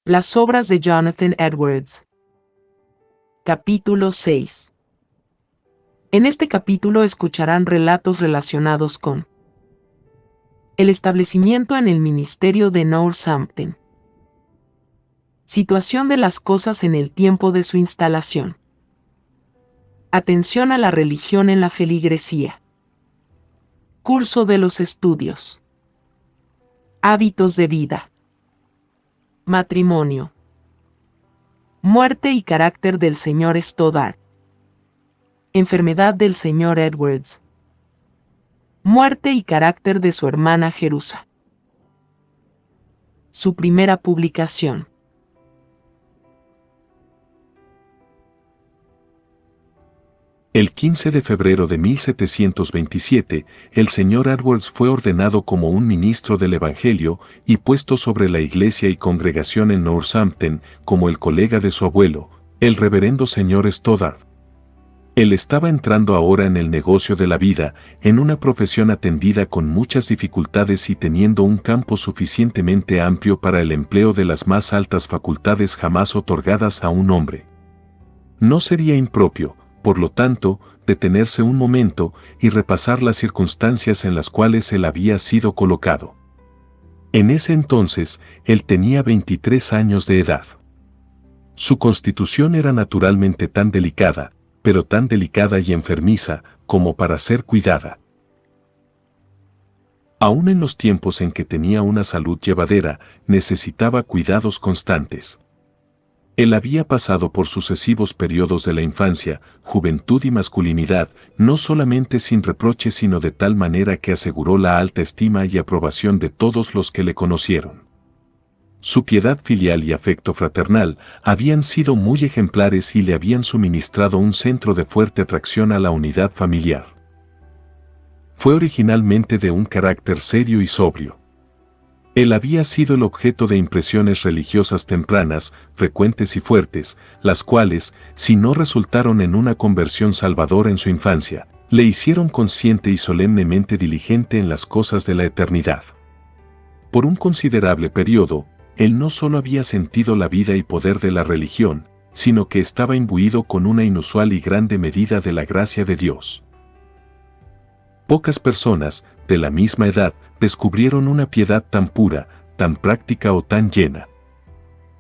Las obras de Jonathan Edwards. Capítulo 6. En este capítulo escucharán relatos relacionados con el establecimiento en el ministerio de Northampton, situación de las cosas en el tiempo de su instalación, atención a la religión en la feligresía, curso de los estudios, hábitos de vida, matrimonio, muerte y carácter del Sr. Stoddard, enfermedad del Sr. Edwards, muerte y carácter de su hermana Jerusa. Su primera publicación. El 15 de febrero de 1727, el Sr. Edwards fue ordenado como un ministro del Evangelio y puesto sobre la iglesia y congregación en Northampton como el colega de su abuelo, el reverendo Sr. Stoddard. Él estaba entrando ahora en el negocio de la vida, en una profesión atendida con muchas dificultades y teniendo un campo suficientemente amplio para el empleo de las más altas facultades jamás otorgadas a un hombre. No sería impropio, por lo tanto, detenerse un momento y repasar las circunstancias en las cuales él había sido colocado. En ese entonces, él tenía 23 años de edad. Su constitución era naturalmente tan delicada, pero tan delicada y enfermiza, como para ser cuidada. Aún en los tiempos en que tenía una salud llevadera, necesitaba cuidados constantes. Él había pasado por sucesivos periodos de la infancia, juventud y masculinidad, no solamente sin reproche sino de tal manera que aseguró la alta estima y aprobación de todos los que le conocieron. Su piedad filial y afecto fraternal habían sido muy ejemplares y le habían suministrado un centro de fuerte atracción a la unidad familiar. Fue originalmente de un carácter serio y sobrio. Él había sido el objeto de impresiones religiosas tempranas, frecuentes y fuertes, las cuales, si no resultaron en una conversión salvadora en su infancia, le hicieron consciente y solemnemente diligente en las cosas de la eternidad. Por un considerable periodo, él no solo había sentido la vida y poder de la religión, sino que estaba imbuido con una inusual y grande medida de la gracia de Dios. Pocas personas, de la misma edad, descubrieron una piedad tan pura, tan práctica o tan llena.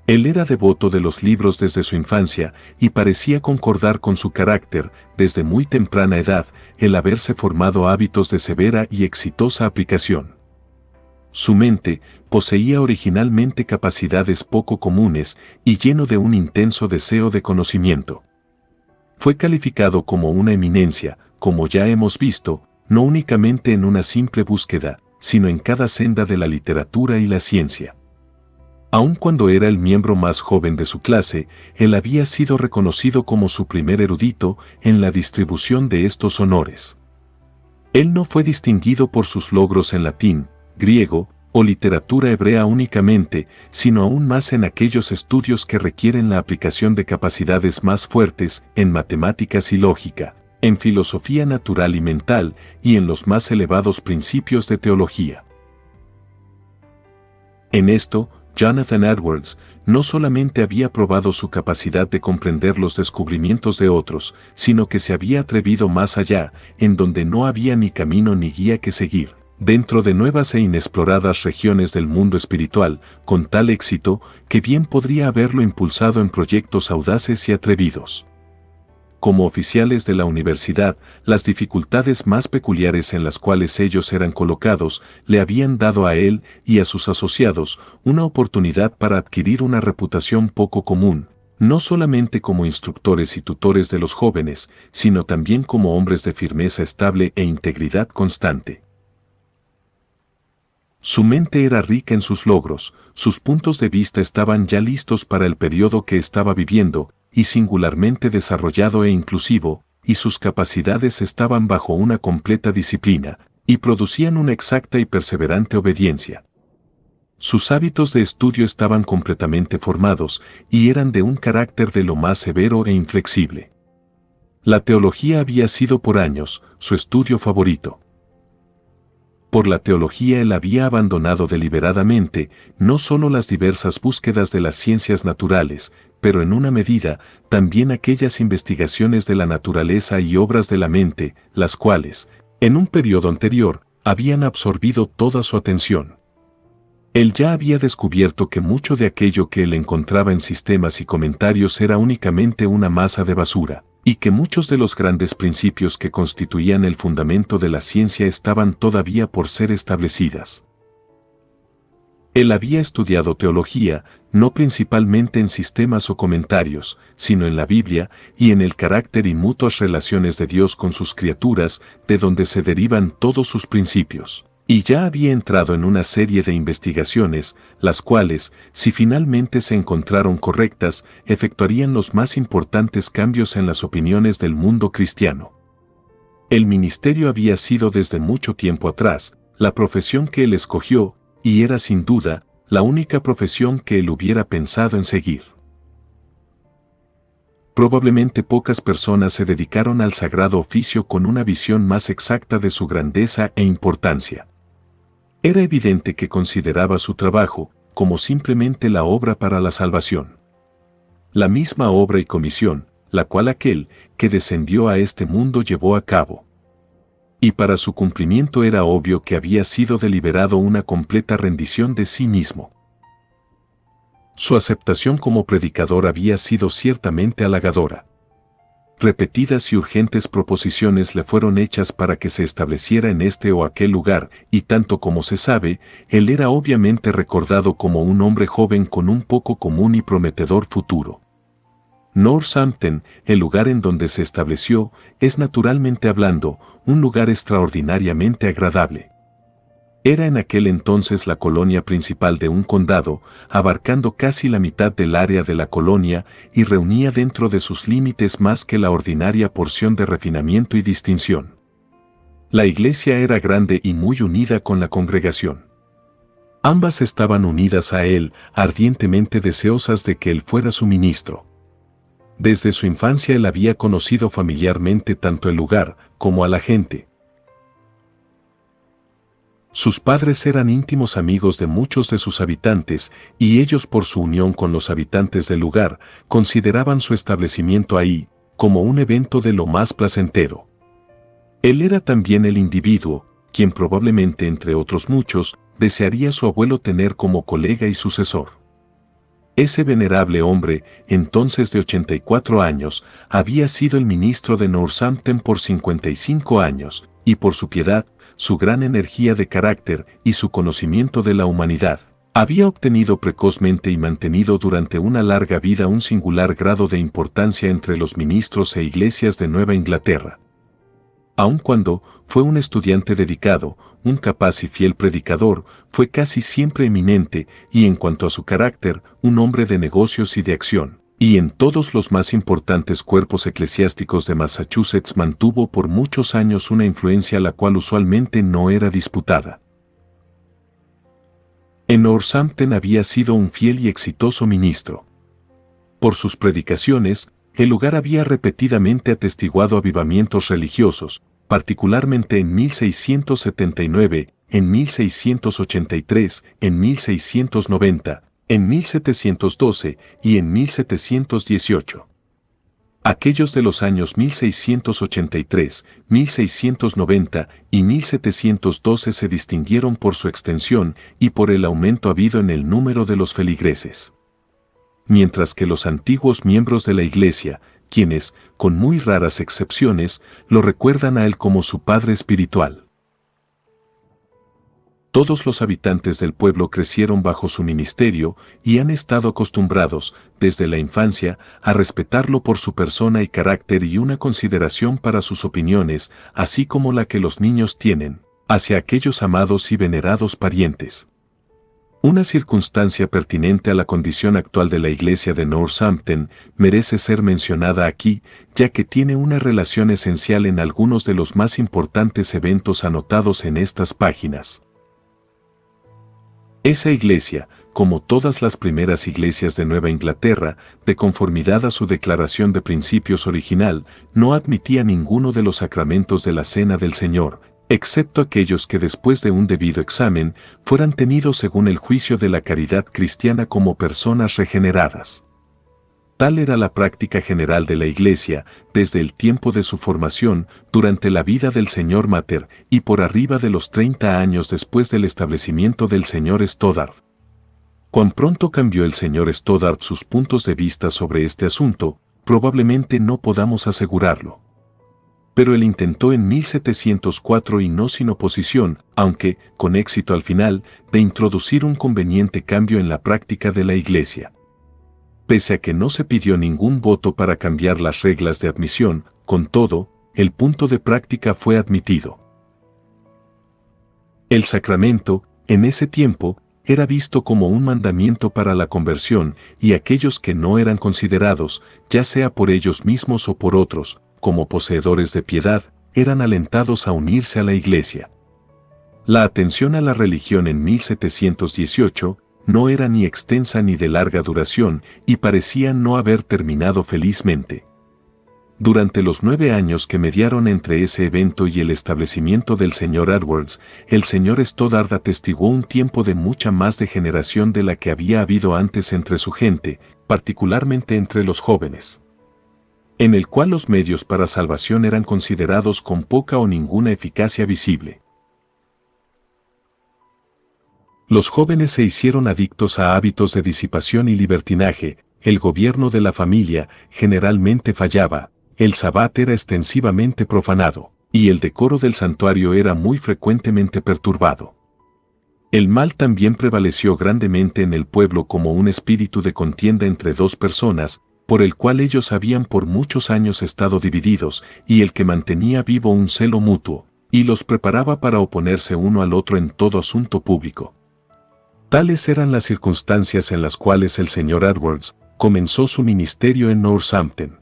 Él era devoto de los libros desde su infancia y parecía concordar con su carácter, desde muy temprana edad, el haberse formado hábitos de severa y exitosa aplicación. Su mente poseía originalmente capacidades poco comunes y lleno de un intenso deseo de conocimiento. Fue calificado como una eminencia, como ya hemos visto, no únicamente en una simple búsqueda, sino en cada senda de la literatura y la ciencia. Aun cuando era el miembro más joven de su clase, él había sido reconocido como su primer erudito en la distribución de estos honores. Él no fue distinguido por sus logros en latín, griego o literatura hebrea únicamente, sino aún más en aquellos estudios que requieren la aplicación de capacidades más fuertes en matemáticas y lógica, en filosofía natural y mental, y en los más elevados principios de teología. En esto, Jonathan Edwards no solamente había probado su capacidad de comprender los descubrimientos de otros, sino que se había atrevido más allá, en donde no había ni camino ni guía que seguir, dentro de nuevas e inexploradas regiones del mundo espiritual, con tal éxito que bien podría haberlo impulsado en proyectos audaces y atrevidos. Como oficiales de la universidad, las dificultades más peculiares en las cuales ellos eran colocados le habían dado a él y a sus asociados una oportunidad para adquirir una reputación poco común, no solamente como instructores y tutores de los jóvenes, sino también como hombres de firmeza estable e integridad constante. Su mente era rica en sus logros, sus puntos de vista estaban ya listos para el periodo que estaba viviendo, y singularmente desarrollado e inclusivo, y sus capacidades estaban bajo una completa disciplina, y producían una exacta y perseverante obediencia. Sus hábitos de estudio estaban completamente formados, y eran de un carácter de lo más severo e inflexible. La teología había sido por años su estudio favorito. Por la teología él había abandonado deliberadamente no solo las diversas búsquedas de las ciencias naturales, pero en una medida también aquellas investigaciones de la naturaleza y obras de la mente, las cuales, en un periodo anterior, habían absorbido toda su atención. Él ya había descubierto que mucho de aquello que él encontraba en sistemas y comentarios era únicamente una masa de basura, y que muchos de los grandes principios que constituían el fundamento de la ciencia estaban todavía por ser establecidas. Él había estudiado teología, no principalmente en sistemas o comentarios, sino en la Biblia y en el carácter y mutuas relaciones de Dios con sus criaturas, de donde se derivan todos sus principios. Y ya había entrado en una serie de investigaciones, las cuales, si finalmente se encontraron correctas, efectuarían los más importantes cambios en las opiniones del mundo cristiano. El ministerio había sido desde mucho tiempo atrás, la profesión que él escogió, y era sin duda, la única profesión que él hubiera pensado en seguir. Probablemente pocas personas se dedicaron al sagrado oficio con una visión más exacta de su grandeza e importancia. Era evidente que consideraba su trabajo como simplemente la obra para la salvación. La misma obra y comisión, la cual aquel que descendió a este mundo llevó a cabo. Y para su cumplimiento era obvio que había sido deliberado una completa rendición de sí mismo. Su aceptación como predicador había sido ciertamente halagadora. Repetidas y urgentes proposiciones le fueron hechas para que se estableciera en este o aquel lugar, y tanto como se sabe, él era obviamente recordado como un hombre joven con un poco común y prometedor futuro. Northampton, el lugar en donde se estableció, es naturalmente hablando, un lugar extraordinariamente agradable. Era en aquel entonces la colonia principal de un condado, abarcando casi la mitad del área de la colonia y reunía dentro de sus límites más que la ordinaria porción de refinamiento y distinción. La iglesia era grande y muy unida con la congregación. Ambas estaban unidas a él, ardientemente deseosas de que él fuera su ministro. Desde su infancia él había conocido familiarmente tanto el lugar como a la gente. Sus padres eran íntimos amigos de muchos de sus habitantes, y ellos por su unión con los habitantes del lugar, consideraban su establecimiento ahí como un evento de lo más placentero. Él era también el individuo, quien probablemente entre otros muchos, desearía su abuelo tener como colega y sucesor. Ese venerable hombre, entonces de 84 años, había sido el ministro de Northampton por 55 años, y por su piedad, su gran energía de carácter y su conocimiento de la humanidad, había obtenido precozmente y mantenido durante una larga vida un singular grado de importancia entre los ministros e iglesias de Nueva Inglaterra. Aun cuando fue un estudiante dedicado, un capaz y fiel predicador, fue casi siempre eminente y en cuanto a su carácter, un hombre de negocios y de acción. Y en todos los más importantes cuerpos eclesiásticos de Massachusetts mantuvo por muchos años una influencia la cual usualmente no era disputada. En Northampton había sido un fiel y exitoso ministro. Por sus predicaciones, el lugar había repetidamente atestiguado avivamientos religiosos, particularmente en 1679, en 1683, en 1690, en 1712 y en 1718. Aquellos de los años 1683, 1690 y 1712 se distinguieron por su extensión y por el aumento habido en el número de los feligreses. Mientras que los antiguos miembros de la Iglesia, quienes, con muy raras excepciones, lo recuerdan a él como su padre espiritual. Todos los habitantes del pueblo crecieron bajo su ministerio y han estado acostumbrados, desde la infancia, a respetarlo por su persona y carácter y una consideración para sus opiniones, así como la que los niños tienen hacia aquellos amados y venerados parientes. Una circunstancia pertinente a la condición actual de la iglesia de Northampton merece ser mencionada aquí, ya que tiene una relación esencial en algunos de los más importantes eventos anotados en estas páginas. Esa iglesia, como todas las primeras iglesias de Nueva Inglaterra, de conformidad a su declaración de principios original, no admitía ninguno de los sacramentos de la Cena del Señor, excepto aquellos que después de un debido examen fueran tenidos según el juicio de la caridad cristiana como personas regeneradas. Tal era la práctica general de la Iglesia, desde el tiempo de su formación, durante la vida del Sr. Mater, y por arriba de los 30 años después del establecimiento del Sr. Stoddard. Cuán pronto cambió el Sr. Stoddard sus puntos de vista sobre este asunto, probablemente no podamos asegurarlo. Pero él intentó en 1704 y no sin oposición, aunque, con éxito al final, de introducir un conveniente cambio en la práctica de la Iglesia. Pese a que no se pidió ningún voto para cambiar las reglas de admisión, con todo, el punto de práctica fue admitido. El sacramento, en ese tiempo, era visto como un mandamiento para la conversión, y aquellos que no eran considerados, ya sea por ellos mismos o por otros, como poseedores de piedad, eran alentados a unirse a la Iglesia. La atención a la religión en 1718 no era ni extensa ni de larga duración y parecía no haber terminado felizmente. Durante los 9 años que mediaron entre ese evento y el establecimiento del Sr. Edwards, el Sr. Stoddard atestiguó un tiempo de mucha más degeneración de la que había habido antes entre su gente, particularmente entre los jóvenes, en el cual los medios para salvación eran considerados con poca o ninguna eficacia visible. Los jóvenes se hicieron adictos a hábitos de disipación y libertinaje, el gobierno de la familia generalmente fallaba, el sabbat era extensivamente profanado, y el decoro del santuario era muy frecuentemente perturbado. El mal también prevaleció grandemente en el pueblo como un espíritu de contienda entre dos personas, por el cual ellos habían por muchos años estado divididos, y el que mantenía vivo un celo mutuo, y los preparaba para oponerse uno al otro en todo asunto público. Tales eran las circunstancias en las cuales el Sr. Edwards comenzó su ministerio en Northampton.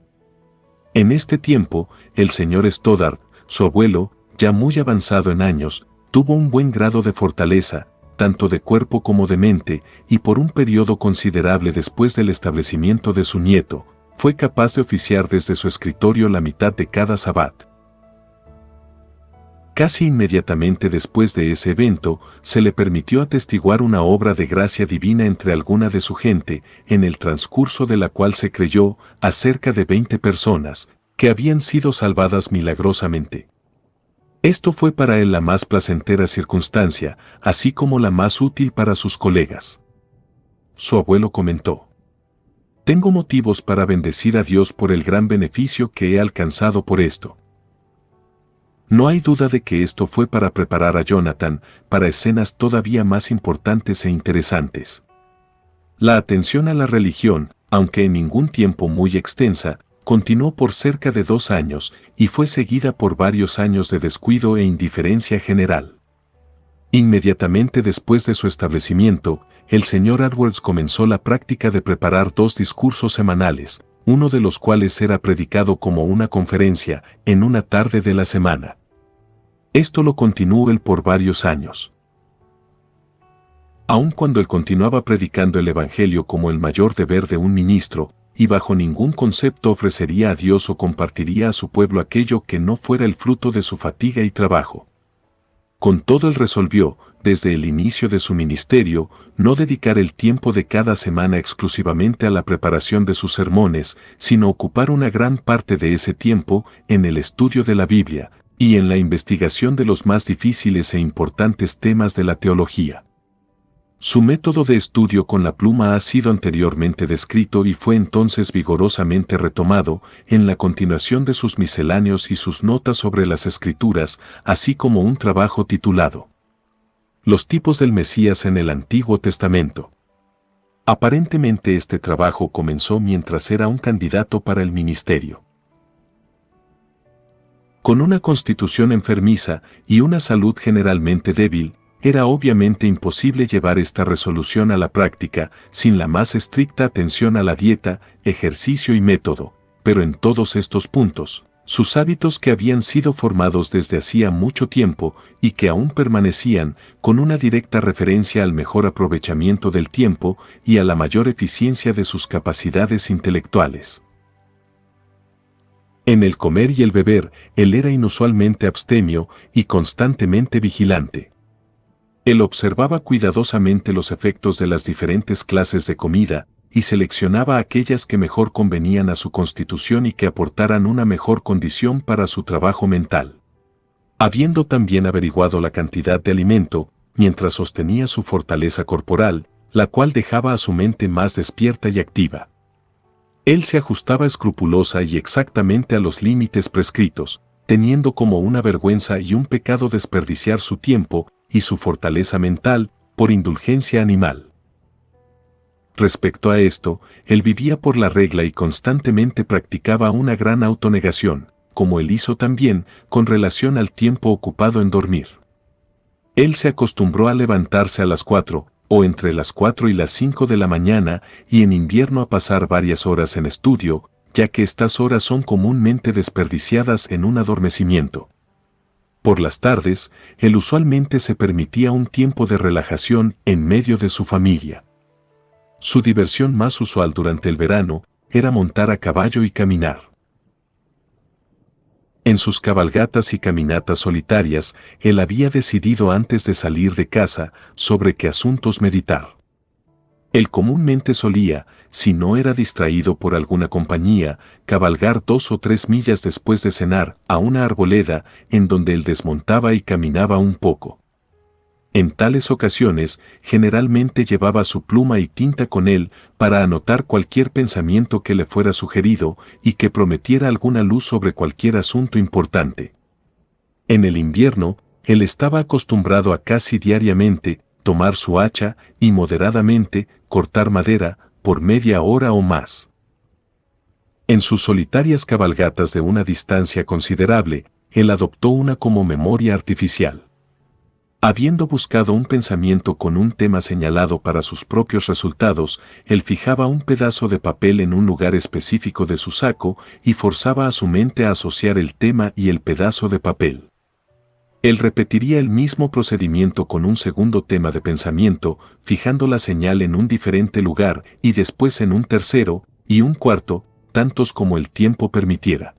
En este tiempo, el Sr. Stoddard, su abuelo, ya muy avanzado en años, tuvo un buen grado de fortaleza, tanto de cuerpo como de mente, y por un periodo considerable después del establecimiento de su nieto, fue capaz de oficiar desde su escritorio la mitad de cada sabbat. Casi inmediatamente después de ese evento, se le permitió atestiguar una obra de gracia divina entre alguna de su gente, en el transcurso de la cual se creyó, a cerca de 20 personas, que habían sido salvadas milagrosamente. Esto fue para él la más placentera circunstancia, así como la más útil para sus colegas. Su abuelo comentó: «Tengo motivos para bendecir a Dios por el gran beneficio que he alcanzado por esto. No hay duda de que esto fue para preparar a Jonathan para escenas todavía más importantes e interesantes. La atención a la religión, aunque en ningún tiempo muy extensa, continuó por cerca de 2 años y fue seguida por varios años de descuido e indiferencia general. Inmediatamente después de su establecimiento, el Sr. Edwards comenzó la práctica de preparar 2 discursos semanales, uno de los cuales era predicado como una conferencia en una tarde de la semana. Esto lo continuó él por varios años. Aun cuando él continuaba predicando el Evangelio como el mayor deber de un ministro, y bajo ningún concepto ofrecería a Dios o compartiría a su pueblo aquello que no fuera el fruto de su fatiga y trabajo. Con todo él resolvió, desde el inicio de su ministerio, no dedicar el tiempo de cada semana exclusivamente a la preparación de sus sermones, sino ocupar una gran parte de ese tiempo en el estudio de la Biblia, y en la investigación de los más difíciles e importantes temas de la teología. Su método de estudio con la pluma ha sido anteriormente descrito y fue entonces vigorosamente retomado en la continuación de sus misceláneos y sus notas sobre las Escrituras, así como un trabajo titulado Los tipos del Mesías en el Antiguo Testamento. Aparentemente este trabajo comenzó mientras era un candidato para el ministerio. Con una constitución enfermiza y una salud generalmente débil, era obviamente imposible llevar esta resolución a la práctica sin la más estricta atención a la dieta, ejercicio y método, pero en todos estos puntos, sus hábitos que habían sido formados desde hacía mucho tiempo y que aún permanecían, con una directa referencia al mejor aprovechamiento del tiempo y a la mayor eficiencia de sus capacidades intelectuales. En el comer y el beber, él era inusualmente abstemio y constantemente vigilante. Él observaba cuidadosamente los efectos de las diferentes clases de comida y seleccionaba aquellas que mejor convenían a su constitución y que aportaran una mejor condición para su trabajo mental. Habiendo también averiguado la cantidad de alimento, mientras sostenía su fortaleza corporal, la cual dejaba a su mente más despierta y activa. Él se ajustaba escrupulosa y exactamente a los límites prescritos, teniendo como una vergüenza y un pecado desperdiciar su tiempo y su fortaleza mental por indulgencia animal. Respecto a esto, él vivía por la regla y constantemente practicaba una gran autonegación, como él hizo también con relación al tiempo ocupado en dormir. Él se acostumbró a levantarse a las 4, o entre las 4 y las 5 de la mañana, y en invierno a pasar varias horas en estudio, ya que estas horas son comúnmente desperdiciadas en un adormecimiento. Por las tardes, él usualmente se permitía un tiempo de relajación en medio de su familia. Su diversión más usual durante el verano era montar a caballo y caminar. En sus cabalgatas y caminatas solitarias, él había decidido antes de salir de casa sobre qué asuntos meditar. Él comúnmente solía, si no era distraído por alguna compañía, cabalgar 2 o 3 millas después de cenar a una arboleda en donde él desmontaba y caminaba un poco. En tales ocasiones, generalmente llevaba su pluma y tinta con él para anotar cualquier pensamiento que le fuera sugerido y que prometiera alguna luz sobre cualquier asunto importante. En el invierno, él estaba acostumbrado a casi diariamente tomar su hacha y moderadamente cortar madera por media hora o más. En sus solitarias cabalgatas de una distancia considerable, él adoptó una como memoria artificial. Habiendo buscado un pensamiento con un tema señalado para sus propios resultados, él fijaba un pedazo de papel en un lugar específico de su saco y forzaba a su mente a asociar el tema y el pedazo de papel. Él repetiría el mismo procedimiento con un segundo tema de pensamiento, fijando la señal en un diferente lugar y después en un tercero y un cuarto, tantos como el tiempo permitiera.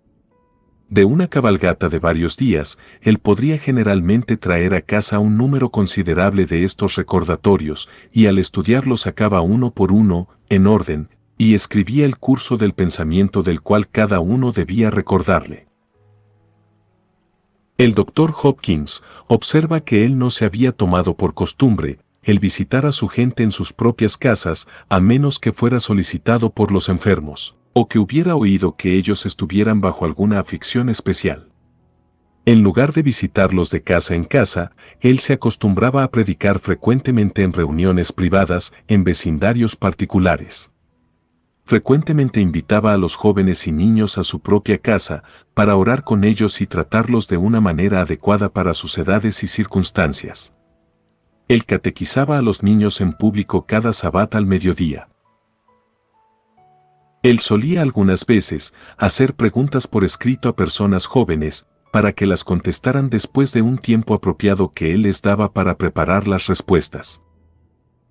De una cabalgata de varios días, él podría generalmente traer a casa un número considerable de estos recordatorios, y al estudiarlos sacaba uno por uno, en orden, y escribía el curso del pensamiento del cual cada uno debía recordarle. El Dr. Hopkins observa que él no se había tomado por costumbre el visitar a su gente en sus propias casas a menos que fuera solicitado por los enfermos, o que hubiera oído que ellos estuvieran bajo alguna aflicción especial. En lugar de visitarlos de casa en casa, él se acostumbraba a predicar frecuentemente en reuniones privadas en vecindarios particulares. Frecuentemente invitaba a los jóvenes y niños a su propia casa para orar con ellos y tratarlos de una manera adecuada para sus edades y circunstancias. Él catequizaba a los niños en público cada sabbat al mediodía. Él solía algunas veces hacer preguntas por escrito a personas jóvenes para que las contestaran después de un tiempo apropiado que él les daba para preparar las respuestas.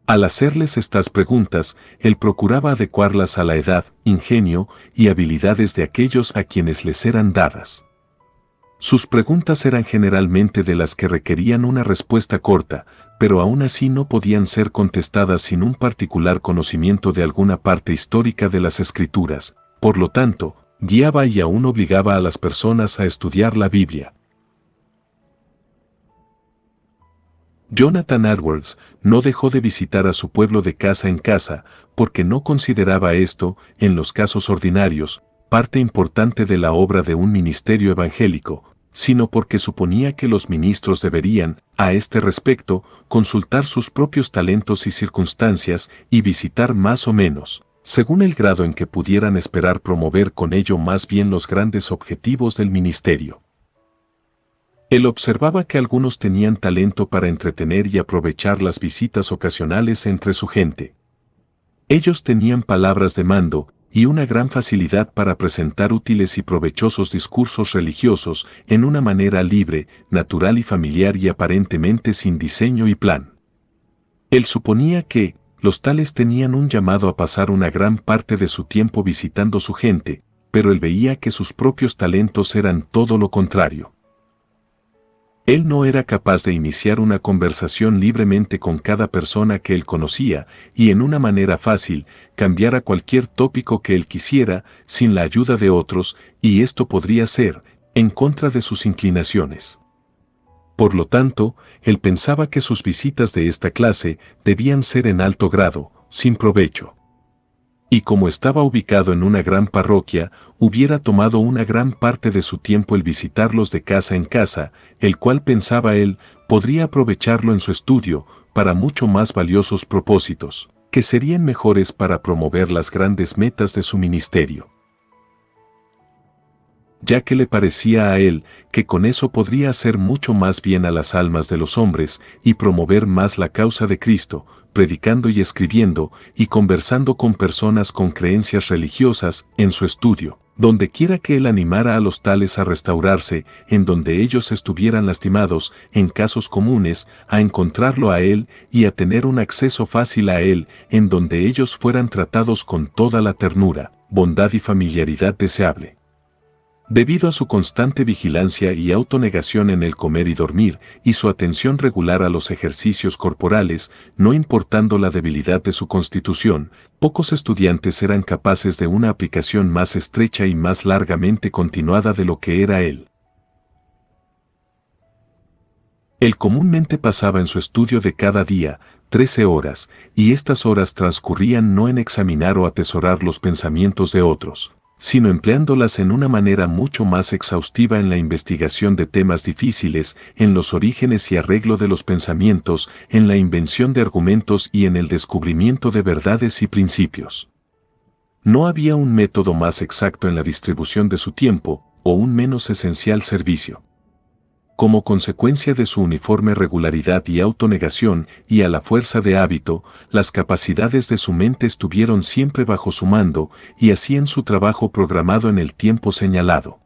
Al hacerles estas preguntas, él procuraba adecuarlas a la edad, ingenio y habilidades de aquellos a quienes les eran dadas. Sus preguntas eran generalmente de las que requerían una respuesta corta, pero aún así no podían ser contestadas sin un particular conocimiento de alguna parte histórica de las Escrituras. Por lo tanto, guiaba y aún obligaba a las personas a estudiar la Biblia. Jonathan Edwards no dejó de visitar a su pueblo de casa en casa, porque no consideraba esto, en los casos ordinarios, parte importante de la obra de un ministerio evangélico, sino porque suponía que los ministros deberían, a este respecto, consultar sus propios talentos y circunstancias y visitar más o menos, según el grado en que pudieran esperar promover con ello más bien los grandes objetivos del ministerio. Él observaba que algunos tenían talento para entretener y aprovechar las visitas ocasionales entre su gente. Ellos tenían palabras de mando y una gran facilidad para presentar útiles y provechosos discursos religiosos en una manera libre, natural y familiar y aparentemente sin diseño y plan. Él suponía que los tales tenían un llamado a pasar una gran parte de su tiempo visitando su gente, pero él veía que sus propios talentos eran todo lo contrario. Él no era capaz de iniciar una conversación libremente con cada persona que él conocía y en una manera fácil cambiar a cualquier tópico que él quisiera sin la ayuda de otros, y esto podría ser en contra de sus inclinaciones. Por lo tanto, él pensaba que sus visitas de esta clase debían ser en alto grado, sin provecho. Y como estaba ubicado en una gran parroquia, hubiera tomado una gran parte de su tiempo el visitarlos de casa en casa, el cual pensaba él podría aprovecharlo en su estudio para mucho más valiosos propósitos, que serían mejores para promover las grandes metas de su ministerio. Ya que le parecía a él que con eso podría hacer mucho más bien a las almas de los hombres y promover más la causa de Cristo, predicando y escribiendo y conversando con personas con creencias religiosas en su estudio, donde quiera que él animara a los tales a restaurarse, en donde ellos estuvieran lastimados en casos comunes, a encontrarlo a él y a tener un acceso fácil a él, en donde ellos fueran tratados con toda la ternura, bondad y familiaridad deseable. Debido a su constante vigilancia y autonegación en el comer y dormir, y su atención regular a los ejercicios corporales, no importando la debilidad de su constitución, pocos estudiantes eran capaces de una aplicación más estrecha y más largamente continuada de lo que era él. Él comúnmente pasaba en su estudio de cada día 13 horas, y estas horas transcurrían no en examinar o atesorar los pensamientos de otros, sino empleándolas en una manera mucho más exhaustiva en la investigación de temas difíciles, en los orígenes y arreglo de los pensamientos, en la invención de argumentos y en el descubrimiento de verdades y principios. No había un método más exacto en la distribución de su tiempo, o un menos esencial servicio. Como consecuencia de su uniforme regularidad y autonegación, y a la fuerza de hábito, las capacidades de su mente estuvieron siempre bajo su mando, y hacían su trabajo programado en el tiempo señalado.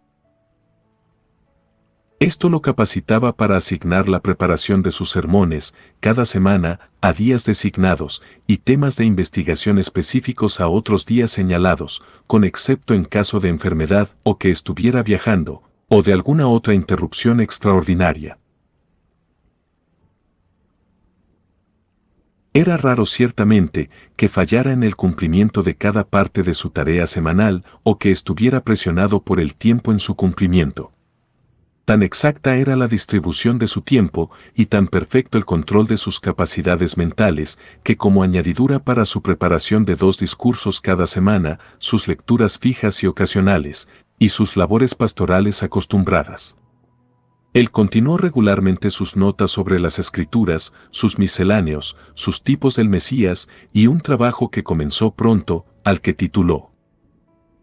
Esto lo capacitaba para asignar la preparación de sus sermones, cada semana, a días designados, y temas de investigación específicos a otros días señalados, con excepto en caso de enfermedad o que estuviera viajando, o de alguna otra interrupción extraordinaria. Era raro ciertamente que fallara en el cumplimiento de cada parte de su tarea semanal o que estuviera presionado por el tiempo en su cumplimiento. Tan exacta era la distribución de su tiempo y tan perfecto el control de sus capacidades mentales, que como añadidura para su preparación de 2 discursos cada semana, sus lecturas fijas y ocasionales, y sus labores pastorales acostumbradas. Él continuó regularmente sus notas sobre las Escrituras, sus misceláneos, sus tipos del Mesías y un trabajo que comenzó pronto, al que tituló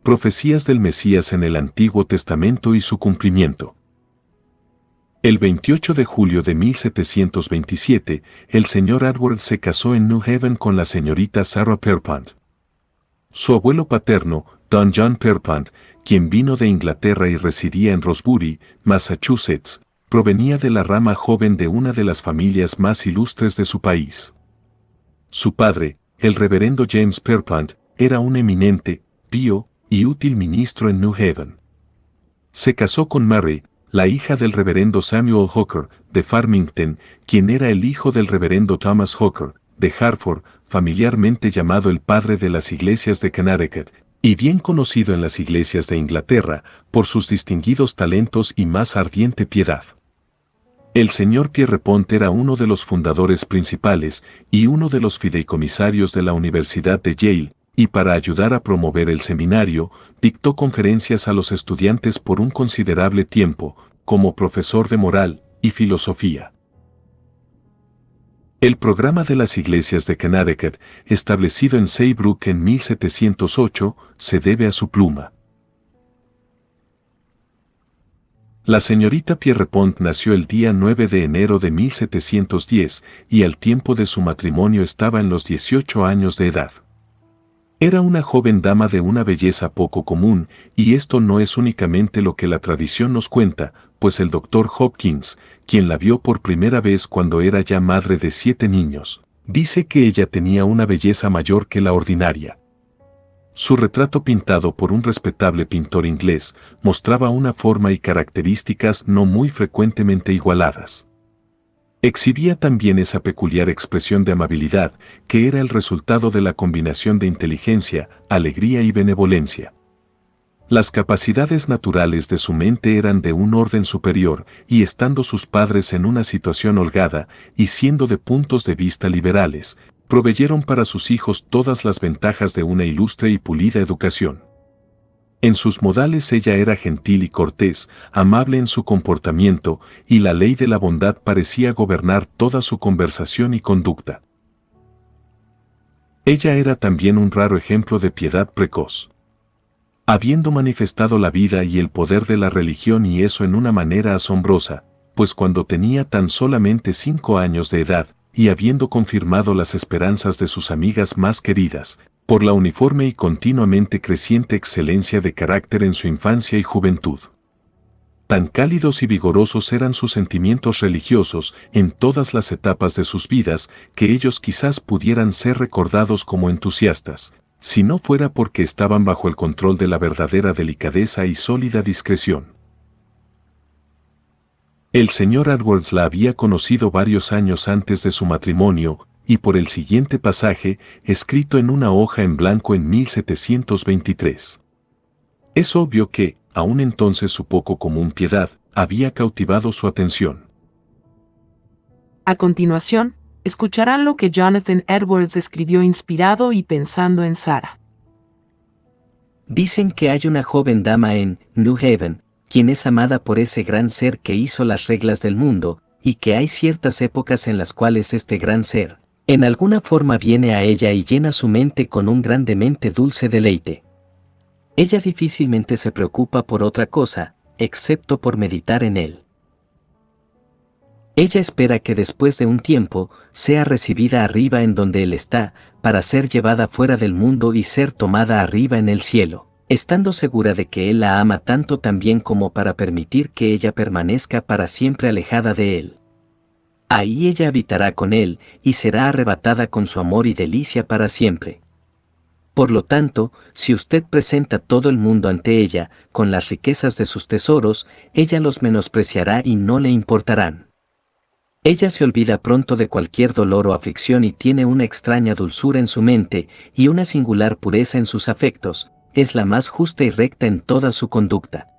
Profecías del Mesías en el Antiguo Testamento y su cumplimiento. El 28 de julio de 1727, el señor Edward se casó en New Haven con la señorita Sarah Pierpont. Su abuelo paterno, Don John Pierpont, quien vino de Inglaterra y residía en Rosebury, Massachusetts, provenía de la rama joven de una de las familias más ilustres de su país. Su padre, el reverendo James Pierpont, era un eminente, pío y útil ministro en New Haven. Se casó con Mary, la hija del reverendo Samuel Hooker, de Farmington, quien era el hijo del reverendo Thomas Hooker, de Hartford, familiarmente llamado el padre de las iglesias de Connecticut, y bien conocido en las iglesias de Inglaterra por sus distinguidos talentos y más ardiente piedad. El señor Pierrepont era uno de los fundadores principales y uno de los fideicomisarios de la Universidad de Yale, y para ayudar a promover el seminario, dictó conferencias a los estudiantes por un considerable tiempo, como profesor de moral y filosofía. El programa de las iglesias de Connecticut, establecido en Saybrook en 1708, se debe a su pluma. La señorita Pierrepont nació el día 9 de enero de 1710 y al tiempo de su matrimonio estaba en los 18 años de edad. Era una joven dama de una belleza poco común, y esto no es únicamente lo que la tradición nos cuenta, pues el Dr. Hopkins, quien la vio por primera vez cuando era ya madre de 7 niños, dice que ella tenía una belleza mayor que la ordinaria. Su retrato pintado por un respetable pintor inglés mostraba una forma y características no muy frecuentemente igualadas. Exhibía también esa peculiar expresión de amabilidad que era el resultado de la combinación de inteligencia, alegría y benevolencia. Las capacidades naturales de su mente eran de un orden superior, y estando sus padres en una situación holgada, y siendo de puntos de vista liberales, proveyeron para sus hijos todas las ventajas de una ilustre y pulida educación. En sus modales ella era gentil y cortés, amable en su comportamiento, y la ley de la bondad parecía gobernar toda su conversación y conducta. Ella era también un raro ejemplo de piedad precoz. Habiendo manifestado la vida y el poder de la religión, y eso en una manera asombrosa, pues cuando tenía tan solamente 5 años de edad, y habiendo confirmado las esperanzas de sus amigas más queridas, por la uniforme y continuamente creciente excelencia de carácter en su infancia y juventud. Tan cálidos y vigorosos eran sus sentimientos religiosos en todas las etapas de sus vidas, que ellos quizás pudieran ser recordados como entusiastas, si no fuera porque estaban bajo el control de la verdadera delicadeza y sólida discreción. El señor Edwards la había conocido varios años antes de su matrimonio, y por el siguiente pasaje, escrito en una hoja en blanco en 1723. Es obvio que, aún entonces su poco común piedad, había cautivado su atención. A continuación, escucharán lo que Jonathan Edwards escribió inspirado y pensando en Sarah. Dicen que hay una joven dama en New Haven, quien es amada por ese gran ser que hizo las reglas del mundo, y que hay ciertas épocas en las cuales este gran ser, en alguna forma viene a ella y llena su mente con un grandemente dulce deleite. Ella difícilmente se preocupa por otra cosa, excepto por meditar en él. Ella espera que después de un tiempo, sea recibida arriba en donde él está, para ser llevada fuera del mundo y ser tomada arriba en el cielo, estando segura de que él la ama tanto también como para permitir que ella permanezca para siempre alejada de él. Ahí ella habitará con él, y será arrebatada con su amor y delicia para siempre. Por lo tanto, si usted presenta todo el mundo ante ella, con las riquezas de sus tesoros, ella los menospreciará y no le importarán. Ella se olvida pronto de cualquier dolor o aflicción y tiene una extraña dulzura en su mente y una singular pureza en sus afectos, es la más justa y recta en toda su conducta.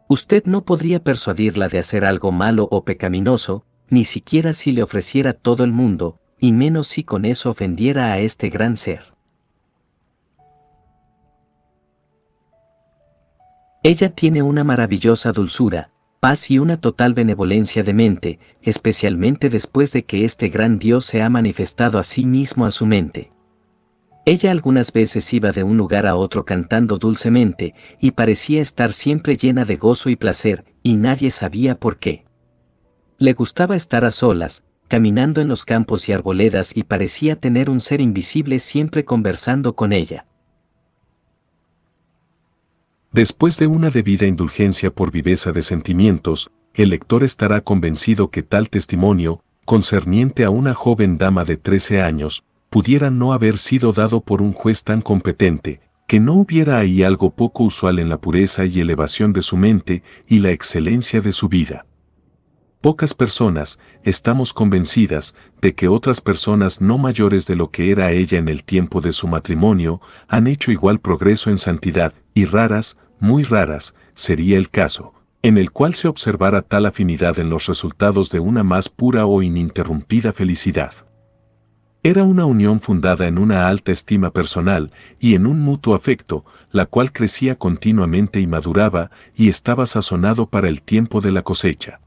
Usted no podría persuadirla de hacer algo malo o pecaminoso, ni siquiera si le ofreciera todo el mundo, y menos si con eso ofendiera a este gran ser. Ella tiene una maravillosa dulzura, paz y una total benevolencia de mente, especialmente después de que este gran Dios se ha manifestado a sí mismo a su mente. Ella algunas veces iba de un lugar a otro cantando dulcemente, y parecía estar siempre llena de gozo y placer, y nadie sabía por qué. Le gustaba estar a solas, caminando en los campos y arboledas, y parecía tener un ser invisible siempre conversando con ella. Después de una debida indulgencia por viveza de sentimientos, el lector estará convencido que tal testimonio, concerniente a una joven dama de 13 años, pudiera no haber sido dado por un juez tan competente, que no hubiera ahí algo poco usual en la pureza y elevación de su mente y la excelencia de su vida. Pocas personas, estamos convencidas, de que otras personas no mayores de lo que era ella en el tiempo de su matrimonio, han hecho igual progreso en santidad, y raras, muy raras, sería el caso, en el cual se observara tal afinidad en los resultados de una más pura o ininterrumpida felicidad. Era una unión fundada en una alta estima personal y en un mutuo afecto, la cual crecía continuamente y maduraba, y estaba sazonado para el tiempo de la cosecha.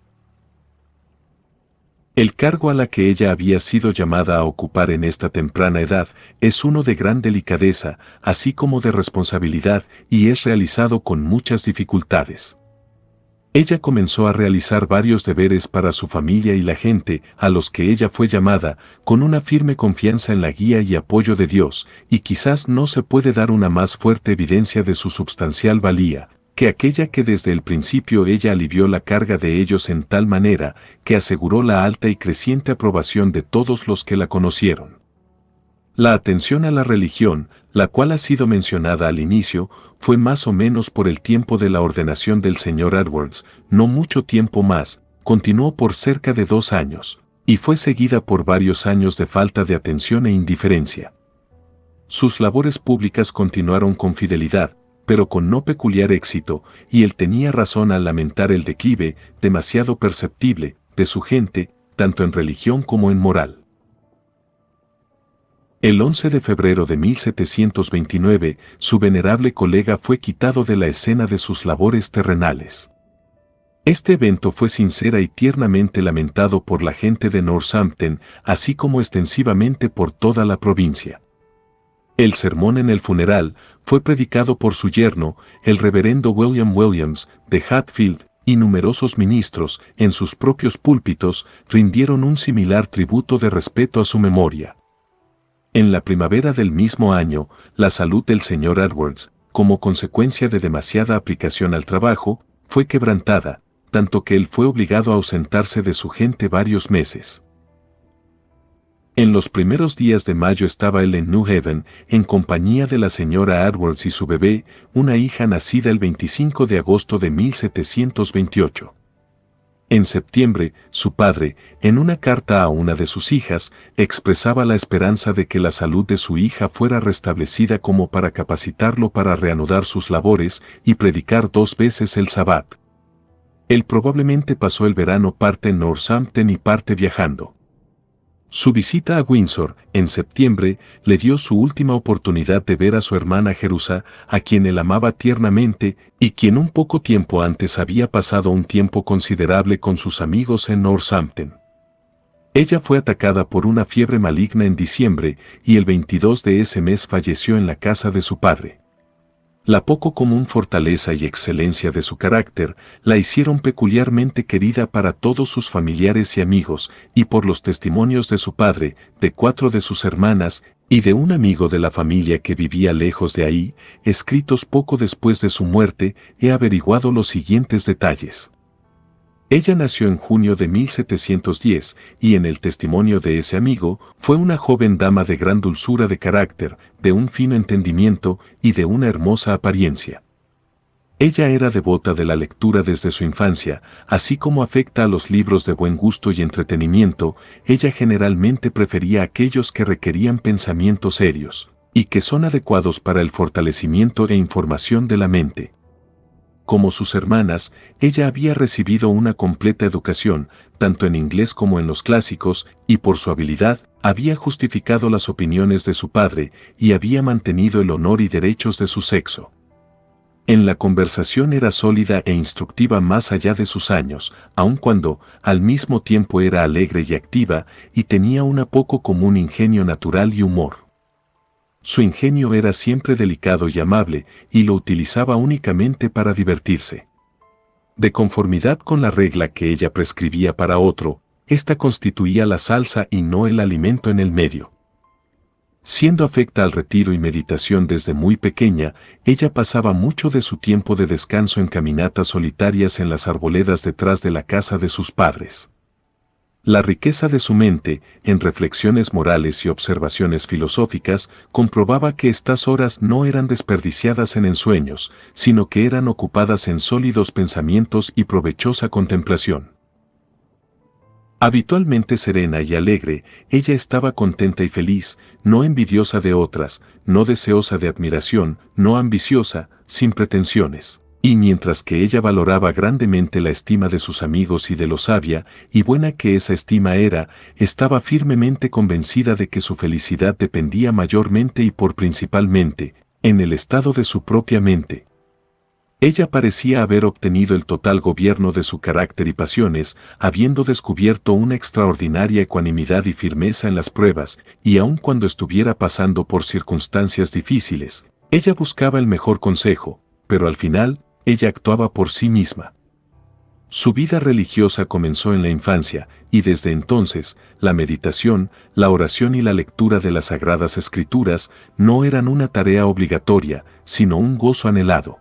El cargo a la que ella había sido llamada a ocupar en esta temprana edad es uno de gran delicadeza, así como de responsabilidad, y es realizado con muchas dificultades. Ella comenzó a realizar varios deberes para su familia y la gente a los que ella fue llamada, con una firme confianza en la guía y apoyo de Dios, y quizás no se puede dar una más fuerte evidencia de su substancial valía, que aquella que desde el principio ella alivió la carga de ellos en tal manera, que aseguró la alta y creciente aprobación de todos los que la conocieron. La atención a la religión, la cual ha sido mencionada al inicio, fue más o menos por el tiempo de la ordenación del Sr. Edwards, no mucho tiempo más, continuó por cerca de 2 años, y fue seguida por varios años de falta de atención e indiferencia. Sus labores públicas continuaron con fidelidad, pero con no peculiar éxito, y él tenía razón al lamentar el declive, demasiado perceptible, de su gente, tanto en religión como en moral. El 11 de febrero de 1729, su venerable colega fue quitado de la escena de sus labores terrenales. Este evento fue sincera y tiernamente lamentado por la gente de Northampton, así como extensivamente por toda la provincia. El sermón en el funeral fue predicado por su yerno, el reverendo William Williams, de Hatfield, y numerosos ministros, en sus propios púlpitos, rindieron un similar tributo de respeto a su memoria. En la primavera del mismo año, la salud del Sr. Edwards, como consecuencia de demasiada aplicación al trabajo, fue quebrantada, tanto que él fue obligado a ausentarse de su gente varios meses. En los primeros días de mayo estaba él en New Haven, en compañía de la señora Edwards y su bebé, una hija nacida el 25 de agosto de 1728. En septiembre, su padre, en una carta a una de sus hijas, expresaba la esperanza de que la salud de su hija fuera restablecida como para capacitarlo para reanudar sus labores y predicar 2 veces el Sabbat. Él probablemente pasó el verano parte en Northampton y parte viajando. Su visita a Windsor, en septiembre, le dio su última oportunidad de ver a su hermana Jerusa, a quien él amaba tiernamente, y quien un poco tiempo antes había pasado un tiempo considerable con sus amigos en Northampton. Ella fue atacada por una fiebre maligna en diciembre, y el 22 de ese mes falleció en la casa de su padre. La poco común fortaleza y excelencia de su carácter la hicieron peculiarmente querida para todos sus familiares y amigos, y por los testimonios de su padre, de 4 de sus hermanas, y de un amigo de la familia que vivía lejos de ahí, escritos poco después de su muerte, he averiguado los siguientes detalles. Ella nació en junio de 1710, y en el testimonio de ese amigo, fue una joven dama de gran dulzura de carácter, de un fino entendimiento y de una hermosa apariencia. Ella era devota de la lectura desde su infancia, así como afecta a los libros de buen gusto y entretenimiento, ella generalmente prefería aquellos que requerían pensamientos serios, y que son adecuados para el fortalecimiento e información de la mente. Como sus hermanas, ella había recibido una completa educación, tanto en inglés como en los clásicos, y por su habilidad, había justificado las opiniones de su padre, y había mantenido el honor y derechos de su sexo. En la conversación era sólida e instructiva más allá de sus años, aun cuando, al mismo tiempo era alegre y activa, y tenía un poco común ingenio natural y humor. Su ingenio era siempre delicado y amable, y lo utilizaba únicamente para divertirse. De conformidad con la regla que ella prescribía para otro, esta constituía la salsa y no el alimento en el medio. Siendo afecta al retiro y meditación desde muy pequeña, ella pasaba mucho de su tiempo de descanso en caminatas solitarias en las arboledas detrás de la casa de sus padres. La riqueza de su mente, en reflexiones morales y observaciones filosóficas, comprobaba que estas horas no eran desperdiciadas en ensueños, sino que eran ocupadas en sólidos pensamientos y provechosa contemplación. Habitualmente serena y alegre, ella estaba contenta y feliz, no envidiosa de otras, no deseosa de admiración, no ambiciosa, sin pretensiones. Y mientras que ella valoraba grandemente la estima de sus amigos y de lo sabia y buena que esa estima era, estaba firmemente convencida de que su felicidad dependía mayormente y por principalmente, en el estado de su propia mente. Ella parecía haber obtenido el total gobierno de su carácter y pasiones, habiendo descubierto una extraordinaria ecuanimidad y firmeza en las pruebas, y aun cuando estuviera pasando por circunstancias difíciles, ella buscaba el mejor consejo, pero al final, ella actuaba por sí misma. Su vida religiosa comenzó en la infancia, y desde entonces, la meditación, la oración y la lectura de las Sagradas Escrituras no eran una tarea obligatoria, sino un gozo anhelado.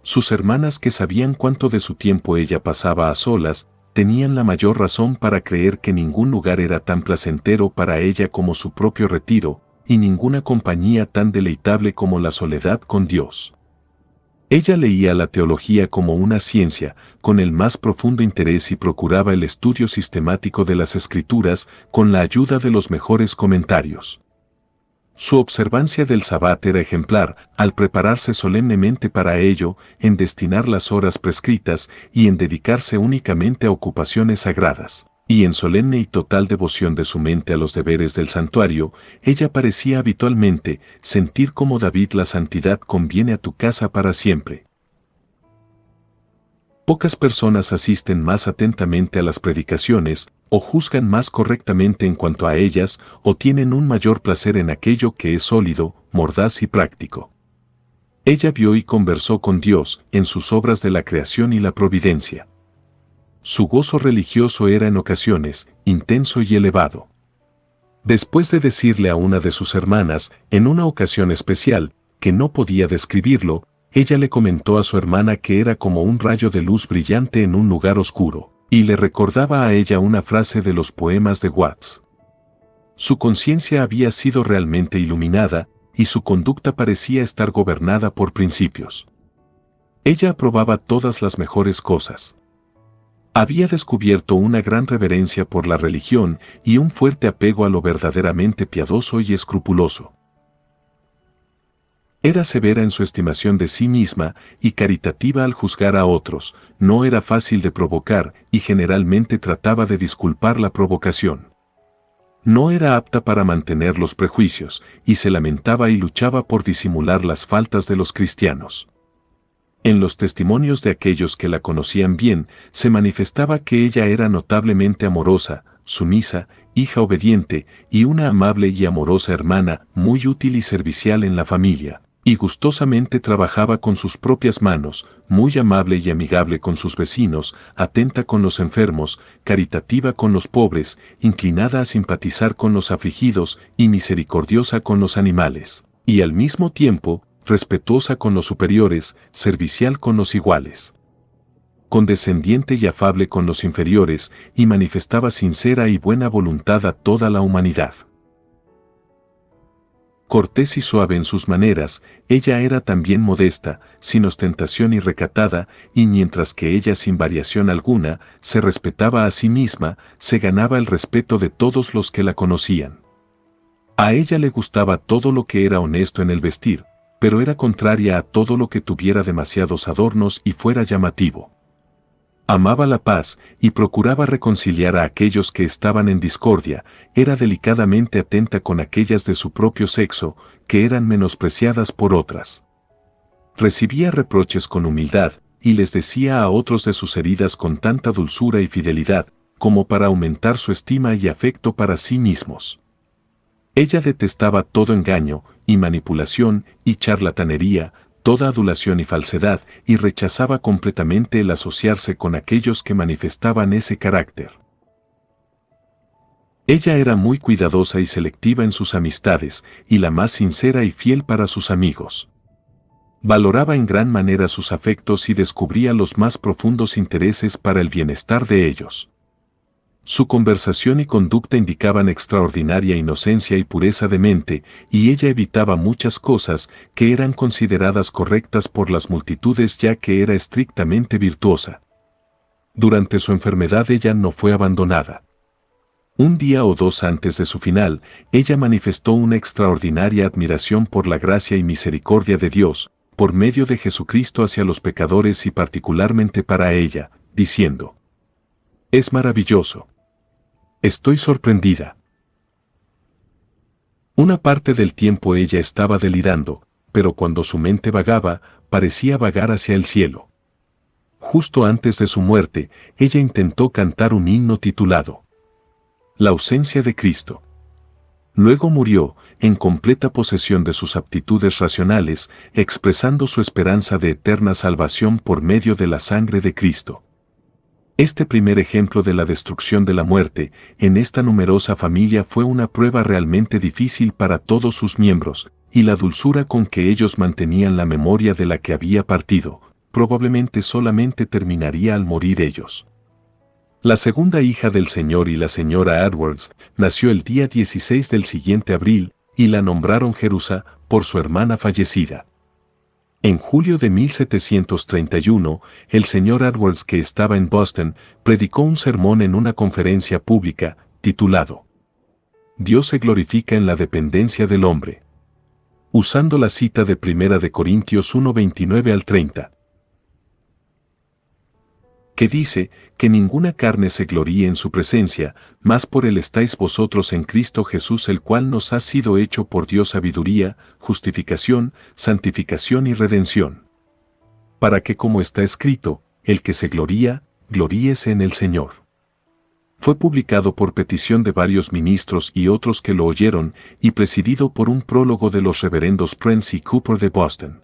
Sus hermanas, que sabían cuánto de su tiempo ella pasaba a solas, tenían la mayor razón para creer que ningún lugar era tan placentero para ella como su propio retiro, y ninguna compañía tan deleitable como la soledad con Dios. Ella leía la teología como una ciencia, con el más profundo interés y procuraba el estudio sistemático de las Escrituras con la ayuda de los mejores comentarios. Su observancia del Sabbat era ejemplar, al prepararse solemnemente para ello, en destinar las horas prescritas y en dedicarse únicamente a ocupaciones sagradas. Y en solemne y total devoción de su mente a los deberes del santuario, ella parecía habitualmente sentir como David: la santidad conviene a tu casa para siempre. Pocas personas asisten más atentamente a las predicaciones, o juzgan más correctamente en cuanto a ellas, o tienen un mayor placer en aquello que es sólido, mordaz y práctico. Ella vio y conversó con Dios en sus obras de la creación y la providencia. Su gozo religioso era en ocasiones intenso y elevado. Después de decirle a una de sus hermanas, en una ocasión especial, que no podía describirlo, ella le comentó a su hermana que era como un rayo de luz brillante en un lugar oscuro, y le recordaba a ella una frase de los poemas de Watts. Su conciencia había sido realmente iluminada, y su conducta parecía estar gobernada por principios. Ella aprobaba todas las mejores cosas. Había descubierto una gran reverencia por la religión y un fuerte apego a lo verdaderamente piadoso y escrupuloso. Era severa en su estimación de sí misma y caritativa al juzgar a otros, no era fácil de provocar y generalmente trataba de disculpar la provocación. No era apta para mantener los prejuicios y se lamentaba y luchaba por disimular las faltas de los cristianos. En los testimonios de aquellos que la conocían bien, se manifestaba que ella era notablemente amorosa, sumisa, hija obediente y una amable y amorosa hermana, muy útil y servicial en la familia, y gustosamente trabajaba con sus propias manos, muy amable y amigable con sus vecinos, atenta con los enfermos, caritativa con los pobres, inclinada a simpatizar con los afligidos y misericordiosa con los animales, y al mismo tiempo, respetuosa con los superiores, servicial con los iguales, condescendiente y afable con los inferiores, y manifestaba sincera y buena voluntad a toda la humanidad. Cortés y suave en sus maneras, ella era también modesta, sin ostentación y recatada, y mientras que ella sin variación alguna, se respetaba a sí misma, se ganaba el respeto de todos los que la conocían. A ella le gustaba todo lo que era honesto en el vestir, pero era contraria a todo lo que tuviera demasiados adornos y fuera llamativo. Amaba la paz y procuraba reconciliar a aquellos que estaban en discordia, era delicadamente atenta con aquellas de su propio sexo, que eran menospreciadas por otras. Recibía reproches con humildad, y les decía a otros de sus heridas con tanta dulzura y fidelidad, como para aumentar su estima y afecto para sí mismos. Ella detestaba todo engaño, y manipulación, y charlatanería, toda adulación y falsedad, y rechazaba completamente el asociarse con aquellos que manifestaban ese carácter. Ella era muy cuidadosa y selectiva en sus amistades, y la más sincera y fiel para sus amigos. Valoraba en gran manera sus afectos y descubría los más profundos intereses para el bienestar de ellos. Su conversación y conducta indicaban extraordinaria inocencia y pureza de mente, y ella evitaba muchas cosas que eran consideradas correctas por las multitudes ya que era estrictamente virtuosa. Durante su enfermedad ella no fue abandonada. Un día o dos antes de su final, ella manifestó una extraordinaria admiración por la gracia y misericordia de Dios, por medio de Jesucristo hacia los pecadores y particularmente para ella, diciendo: «Es maravilloso. Estoy sorprendida». Una parte del tiempo ella estaba delirando, pero cuando su mente vagaba, parecía vagar hacia el cielo. Justo antes de su muerte, ella intentó cantar un himno titulado «La ausencia de Cristo». Luego murió, en completa posesión de sus aptitudes racionales, expresando su esperanza de eterna salvación por medio de la sangre de Cristo. Este primer ejemplo de la destrucción de la muerte en esta numerosa familia fue una prueba realmente difícil para todos sus miembros, y la dulzura con que ellos mantenían la memoria de la que había partido, probablemente solamente terminaría al morir ellos. La segunda hija del señor y la señora Edwards nació el día 16 del siguiente abril y la nombraron Jerusa por su hermana fallecida. En julio de 1731, el señor Edwards, que estaba en Boston, predicó un sermón en una conferencia pública, titulado Dios se glorifica en la dependencia del hombre, usando la cita de 1 de Corintios 1:29 al 30. Que dice, que ninguna carne se gloríe en su presencia, mas por él estáis vosotros en Cristo Jesús, el cual nos ha sido hecho por Dios sabiduría, justificación, santificación y redención. Para que, como está escrito, el que se gloría, gloríese en el Señor. Fue publicado por petición de varios ministros y otros que lo oyeron, y presidido por un prólogo de los reverendos Prince y Cooper de Boston.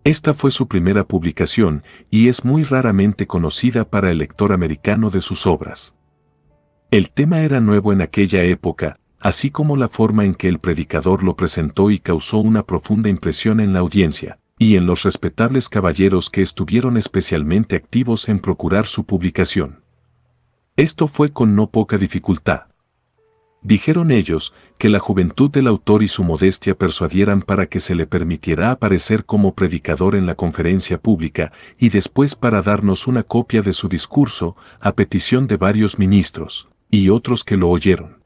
Esta fue su primera publicación y es muy raramente conocida para el lector americano de sus obras. El tema era nuevo en aquella época, así como la forma en que el predicador lo presentó, y causó una profunda impresión en la audiencia y en los respetables caballeros que estuvieron especialmente activos en procurar su publicación. Esto fue con no poca dificultad. Dijeron ellos, que la juventud del autor y su modestia persuadieran para que se le permitiera aparecer como predicador en la conferencia pública, y después para darnos una copia de su discurso, a petición de varios ministros, y otros que lo oyeron.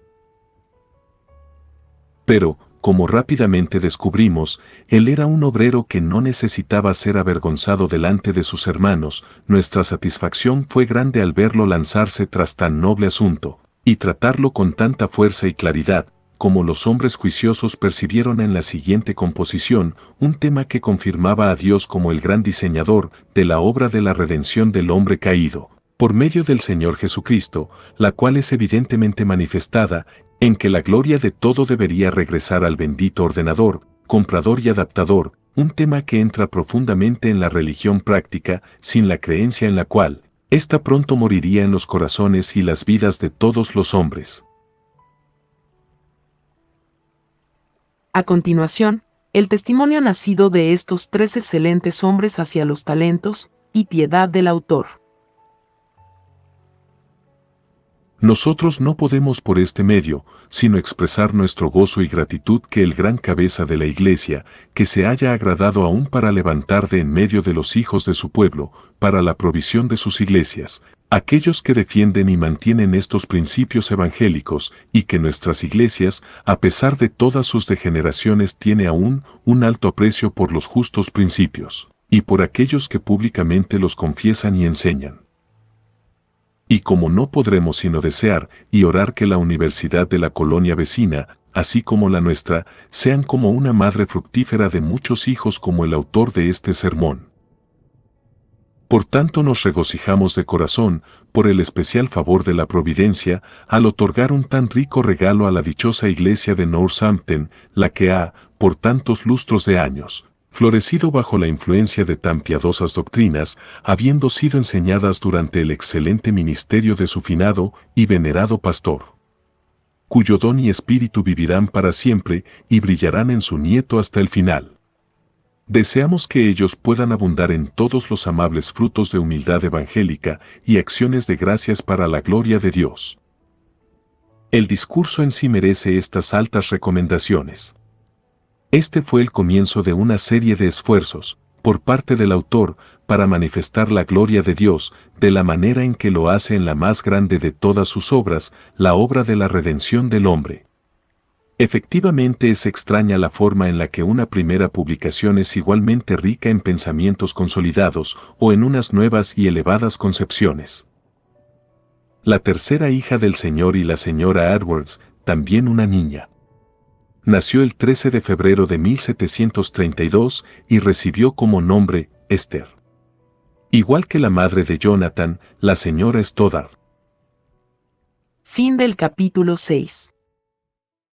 Pero, como rápidamente descubrimos, él era un obrero que no necesitaba ser avergonzado delante de sus hermanos. Nuestra satisfacción fue grande al verlo lanzarse tras tan noble asunto, y tratarlo con tanta fuerza y claridad, como los hombres juiciosos percibieron en la siguiente composición, un tema que confirmaba a Dios como el gran diseñador de la obra de la redención del hombre caído, por medio del Señor Jesucristo, la cual es evidentemente manifestada, en que la gloria de todo debería regresar al bendito ordenador, comprador y adaptador, un tema que entra profundamente en la religión práctica, sin la creencia en la cual, esta pronto moriría en los corazones y las vidas de todos los hombres. A continuación, el testimonio nacido de estos tres excelentes hombres hacia los talentos y piedad del autor. Nosotros no podemos por este medio, sino expresar nuestro gozo y gratitud que el gran cabeza de la Iglesia, que se haya agradado aún para levantar de en medio de los hijos de su pueblo, para la provisión de sus iglesias, aquellos que defienden y mantienen estos principios evangélicos, y que nuestras iglesias, a pesar de todas sus degeneraciones, tiene aún un alto aprecio por los justos principios, y por aquellos que públicamente los confiesan y enseñan. Y como no podremos sino desear y orar que la universidad de la colonia vecina, así como la nuestra, sean como una madre fructífera de muchos hijos como el autor de este sermón. Por tanto nos regocijamos de corazón, por el especial favor de la providencia, al otorgar un tan rico regalo a la dichosa iglesia de Northampton, la que ha, por tantos lustros de años, florecido bajo la influencia de tan piadosas doctrinas, habiendo sido enseñadas durante el excelente ministerio de su finado y venerado pastor, cuyo don y espíritu vivirán para siempre y brillarán en su nieto hasta el final. Deseamos que ellos puedan abundar en todos los amables frutos de humildad evangélica y acciones de gracias para la gloria de Dios. El discurso en sí merece estas altas recomendaciones. Este fue el comienzo de una serie de esfuerzos, por parte del autor, para manifestar la gloria de Dios, de la manera en que lo hace en la más grande de todas sus obras, la obra de la redención del hombre. Efectivamente es extraña la forma en la que una primera publicación es igualmente rica en pensamientos consolidados o en unas nuevas y elevadas concepciones. La tercera hija del señor y la señora Edwards, también una niña. Nació el 13 de febrero de 1732 y recibió como nombre Esther. Igual que la madre de Jonathan, la señora Stoddard. Fin del capítulo 6.